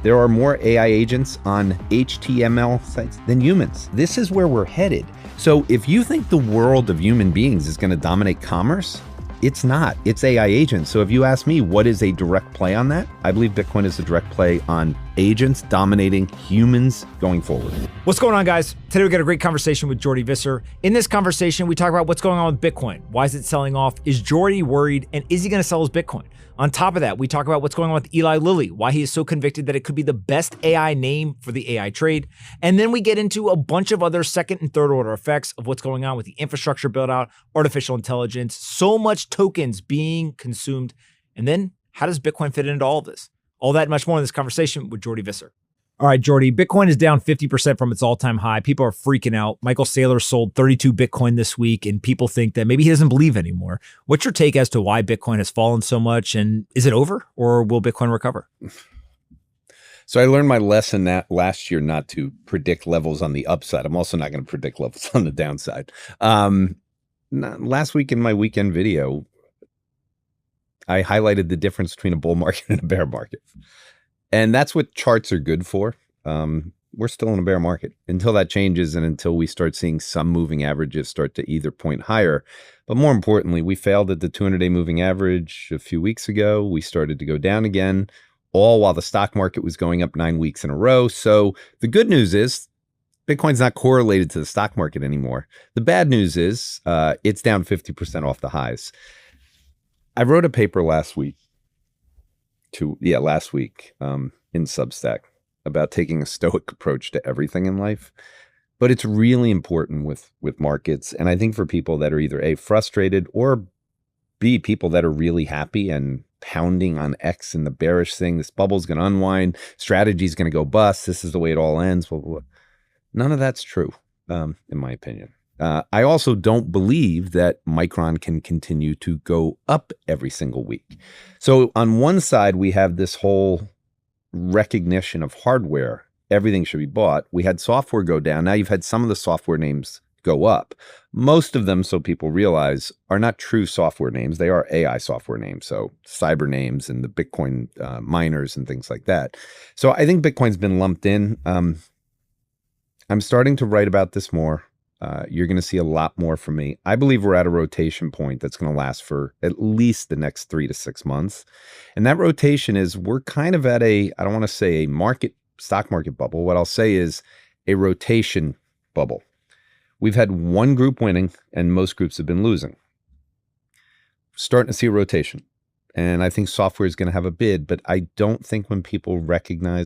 There are more AI agents on HTML sites than humans. This is where we're headed. So if you think the world of human beings is going to dominate commerce, it's not. It's AI agents. So if you ask me what is a direct play on that, I believe Bitcoin is a direct play on agents dominating humans going forward. What's going on, guys? Today we got a great conversation with Jordy Visser. In this conversation, we talk about what's going on with Bitcoin. Why is it selling off? Is Jordy worried? And is he going to sell his Bitcoin? On top of that, we talk about what's going on with Eli Lilly, why he is so convicted that it could be the best AI name for the AI trade. And then we get into a bunch of other second and third order effects of what's going on with the infrastructure build out, artificial intelligence, so much tokens being consumed. And then how does Bitcoin fit into all of this? All that and much more in this conversation with Jordy Visser. All right, Jordy, Bitcoin is down 50% from its all-time high. People are freaking out. Michael Saylor sold 32 Bitcoin this week, and people think that maybe he doesn't believe anymore. What's your take as to why Bitcoin has fallen so much, and is it over, or will Bitcoin recover? So I learned my lesson that last year not to predict levels on the upside. I'm also not going to predict levels on the downside. Last week in my weekend video, I highlighted the difference between a bull market and a bear market. And that's what charts are good for. We're still in a bear market until that changes and until we start seeing some moving averages start to either point higher. But more importantly, we failed at the 200-day moving average a few weeks ago. We started to go down again, all while the stock market was going up 9 weeks in a row. So the good news is Bitcoin's not correlated to the stock market anymore. The bad news is it's down 50% off the highs. I wrote a paper last week in Substack about taking a stoic approach to everything in life. But it's really important with markets. And I think for people that are either A, frustrated, or B, people that are really happy and pounding on X and the bearish thing, this bubble's going to unwind, strategy's going to go bust, this is the way it all ends. Blah, blah, blah. None of that's true, in my opinion. I also don't believe that Micron can continue to go up every single week. So on one side, we have this whole recognition of hardware. Everything should be bought. We had software go down. Now you've had some of the software names go up. Most of them, so people realize, are not true software names. They are AI software names. So cyber names and the Bitcoin miners and things like that. So I think Bitcoin's been lumped in. I'm starting to write about this more. You're going to see a lot more from me. I believe we're at a rotation point that's going to last for at least the next 3 to 6 months. And that rotation is, we're kind of at I don't want to say a stock market bubble. What I'll say is a rotation bubble. We've had one group winning and most groups have been losing. Starting to see a rotation. And I think software is going to have a bid, but I don't think when people recognize